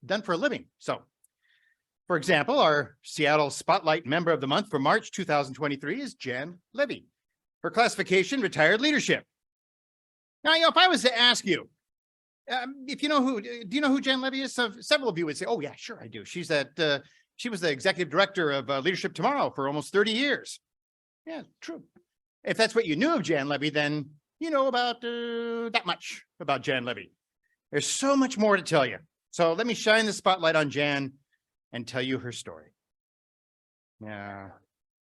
done for a living. So, for example, our Seattle Spotlight Member of the Month for March 2023 is Jan Levy. Her classification, retired leadership. Now, if I was to ask you, if you know who, do you know who Jan Levy is? So several of you would say, oh yeah, sure I do. She was the executive director of Leadership Tomorrow for almost 30 years. Yeah, true. If that's what you knew of Jan Levy, then you know about that much about Jan Levy. There's so much more to tell you. So let me shine the spotlight on Jan and tell you her story. Yeah.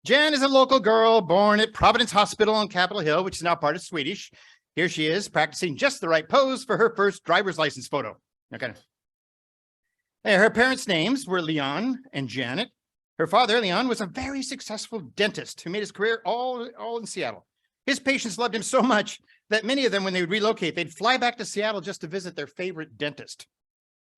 Jan is a local girl born at Providence Hospital on Capitol Hill, which is now part of Swedish. Here she is practicing just the right pose for her first driver's license photo. Okay. Her parents' names were Leon and Janet. Her father, Leon, was a very successful dentist who made his career all in Seattle. His patients loved him so much that many of them, when they would relocate, they'd fly back to Seattle just to visit their favorite dentist.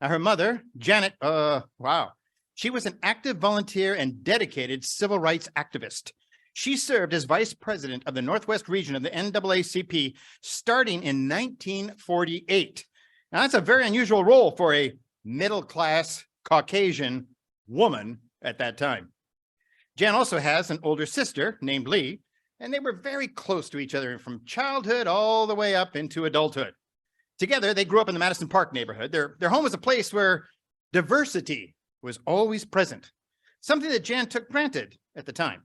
Now, her mother, Janet, wow. She was an active volunteer and dedicated civil rights activist. She served as vice president of the Northwest region of the NAACP starting in 1948. Now, that's a very unusual role for a middle-class Caucasian woman at that time. Jan also has an older sister named Lee, and they were very close to each other from childhood all the way up into adulthood. Together, they grew up in the Madison Park neighborhood. Their home was a place where diversity was always present, something that Jan took granted at the time.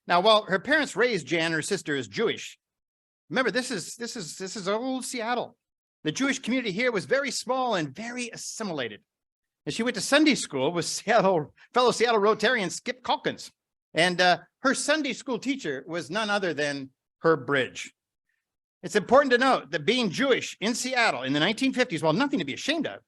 Now, while her parents raised Jan and her sister as Jewish, remember, this is old Seattle. The Jewish community here was very small and very assimilated. And she went to Sunday school with fellow Seattle Rotarian Skip Calkins. And her Sunday school teacher was none other than Herb Bridge. It's important to note that being Jewish in Seattle in the 1950s, while nothing to be ashamed of,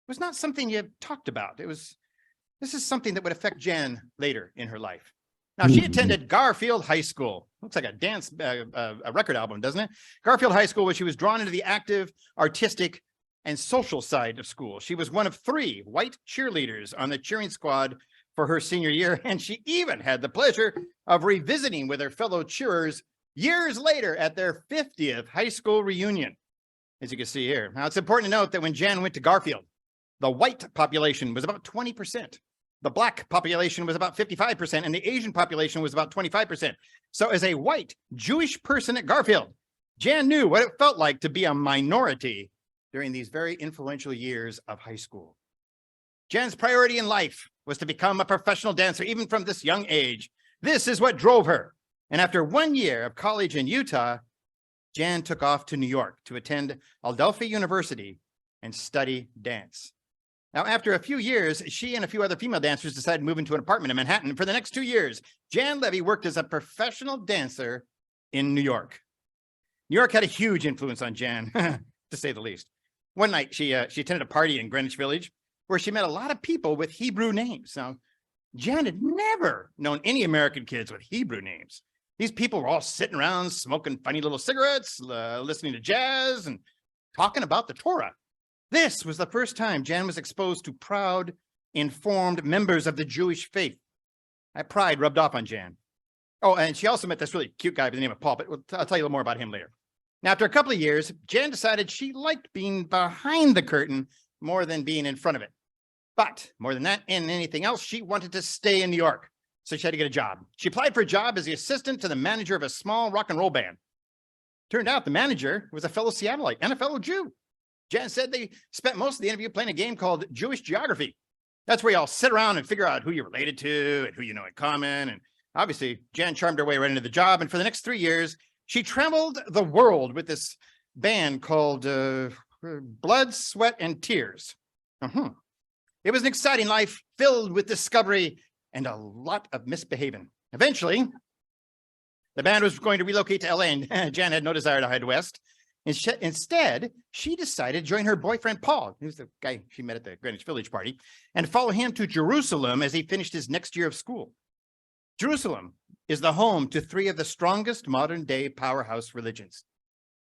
was not something you talked about. This is something that would affect Jan later in her life. Now, she attended Garfield High School. Looks like a record album, doesn't it? Garfield High School, where she was drawn into the active, artistic, and social side of school. She was one of 3 white cheerleaders on the cheering squad for her senior year, and she even had the pleasure of revisiting with her fellow cheerers years later at their 50th high school reunion, as you can see here. Now, it's important to note that when Jan went to Garfield, the white population was about 20%. The Black population was about 55%, and the Asian population was about 25%. So as a white Jewish person at Garfield, Jan knew what it felt like to be a minority during these very influential years of high school. Jan's priority in life was to become a professional dancer, even from this young age. This is what drove her. And after 1 year of college in Utah, Jan took off to New York to attend Adelphi University and study dance. Now, after a few years, she and a few other female dancers decided to move into an apartment in Manhattan. For the next 2 years, Jan Levy worked as a professional dancer in New York. New York had a huge influence on Jan, to say the least. One night, she attended a party in Greenwich Village where she met a lot of people with Hebrew names. Now, Jan had never known any American kids with Hebrew names. These people were all sitting around smoking funny little cigarettes, listening to jazz, and talking about the Torah. This was the first time Jan was exposed to proud, informed members of the Jewish faith. That pride rubbed off on Jan. Oh, and she also met this really cute guy by the name of Paul, but I'll tell you a little more about him later. Now, after a couple of years, Jan decided she liked being behind the curtain more than being in front of it. But more than that and anything else, she wanted to stay in New York. So she had to get a job. She applied for a job as the assistant to the manager of a small rock and roll band. Turned out the manager was a fellow Seattleite and a fellow Jew. Jan said they spent most of the interview playing a game called Jewish Geography. That's where you all sit around and figure out who you're related to and who you know in common. And obviously, Jan charmed her way right into the job. And for the next 3 years, she traveled the world with this band called Blood, Sweat, and Tears. It was an exciting life filled with discovery and a lot of misbehaving. Eventually, the band was going to relocate to LA, and Jan had no desire to head west. Instead, she decided to join her boyfriend, Paul, who's the guy she met at the Greenwich Village party, and follow him to Jerusalem as he finished his next year of school. Jerusalem is the home to 3 of the strongest modern-day powerhouse religions: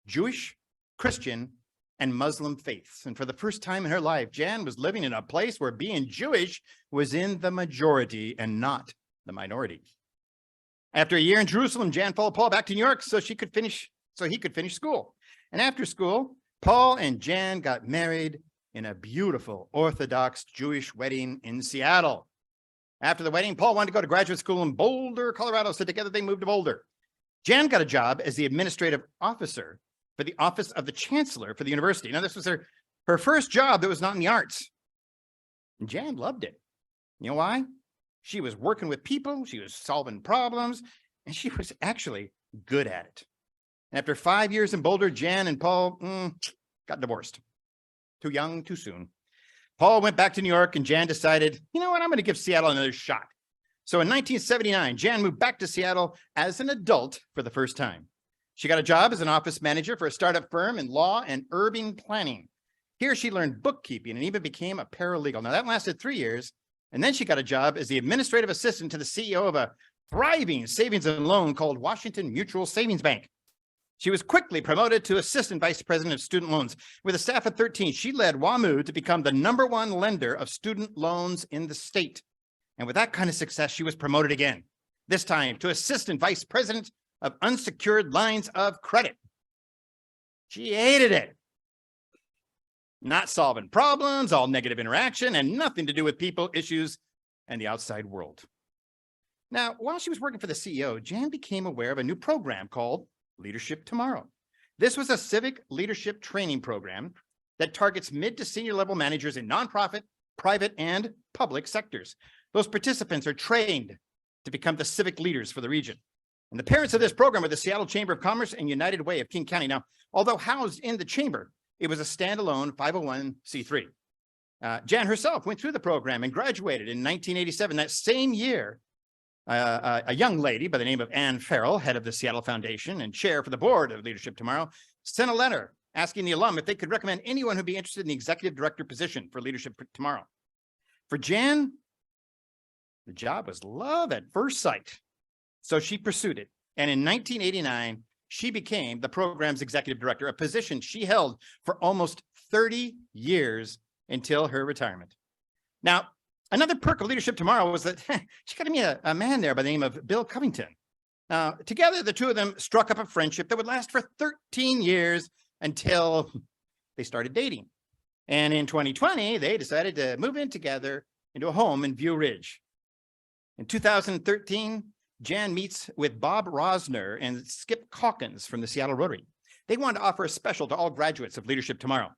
Jewish, Christian, and Muslim faiths. And for the first time in her life, Jan was living in a place where being Jewish was in the majority and not the minority. After a year in Jerusalem, Jan followed Paul back to New York so he could finish school. And after school, Paul and Jan got married in a beautiful Orthodox Jewish wedding in Seattle. After the wedding, Paul wanted to go to graduate school in Boulder, Colorado, so together they moved to Boulder. Jan got a job as the administrative officer for the office of the chancellor for the university. Now, this was her first job that was not in the arts. And Jan loved it. You know why? She was working with people, she was solving problems, and she was actually good at it. And after 5 years in Boulder, Jan and Paul got divorced. Too young, too soon. Paul went back to New York, and Jan decided, you know what, I'm going to give Seattle another shot. So in 1979, Jan moved back to Seattle as an adult for the first time. She got a job as an office manager for a startup firm in law and urban planning. Here she learned bookkeeping and even became a paralegal. Now that lasted 3 years. And then she got a job as the administrative assistant to the CEO of a thriving savings and loan called Washington Mutual Savings Bank. She was quickly promoted to assistant vice president of student loans. With a staff of 13, she led WAMU to become the #1 lender of student loans in the state. And with that kind of success, she was promoted again, this time to assistant vice president of unsecured lines of credit. She hated it. Not solving problems, all negative interaction, and nothing to do with people, issues, and the outside world. Now, while she was working for the CEO, Jan became aware of a new program called Leadership Tomorrow. This was a civic leadership training program that targets mid to senior level managers in nonprofit, private, and public sectors. Those participants are trained to become the civic leaders for the region. And the parents of this program were the Seattle Chamber of Commerce and United Way of King County. Now, although housed in the chamber, it was a standalone 501c3. Jan herself went through the program and graduated in 1987. That same year, a young lady by the name of Ann Farrell, head of the Seattle Foundation and chair for the board of Leadership Tomorrow, sent a letter asking the alum if they could recommend anyone who'd be interested in the executive director position for Leadership Tomorrow. For Jan, the job was love at first sight. So she pursued it. And in 1989, she became the program's executive director, a position she held for almost 30 years until her retirement. Now, another perk of Leadership Tomorrow was that she got to meet a man there by the name of Bill Covington. Together, the two of them struck up a friendship that would last for 13 years until they started dating. And in 2020, they decided to move in together into a home in View Ridge. In 2013, Jan meets with Bob Rosner and Skip Calkins from the Seattle Rotary. They wanted to offer a special to all graduates of Leadership Tomorrow.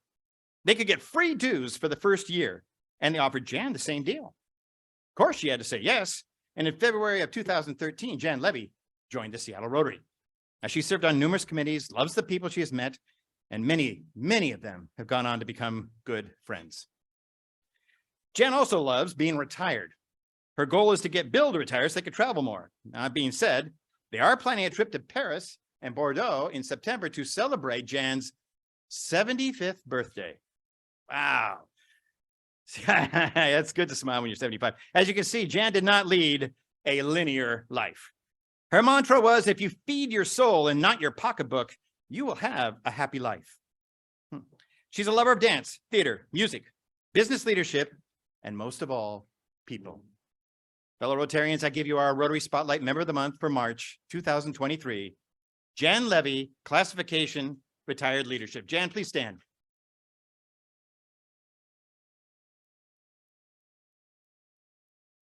They could get free dues for the first year, and they offered Jan the same deal. Of course, she had to say yes, and in February of 2013, Jan Levy joined the Seattle Rotary. Now, she served on numerous committees, loves the people she has met, and many, many of them have gone on to become good friends. Jan also loves being retired. Her goal is to get Bill to retire so they could travel more. Now, that being said, they are planning a trip to Paris and Bordeaux in September to celebrate Jan's 75th birthday. Wow. That's good to smile when you're 75. As you can see, Jan did not lead a linear life. Her mantra was, if you feed your soul and not your pocketbook, you will have a happy life. She's a lover of dance, theater, music, business leadership, and most of all, people. Fellow Rotarians, I give you our Rotary Spotlight Member of the Month for March 2023, Jan Levy, classification, retired leadership. Jan, please stand.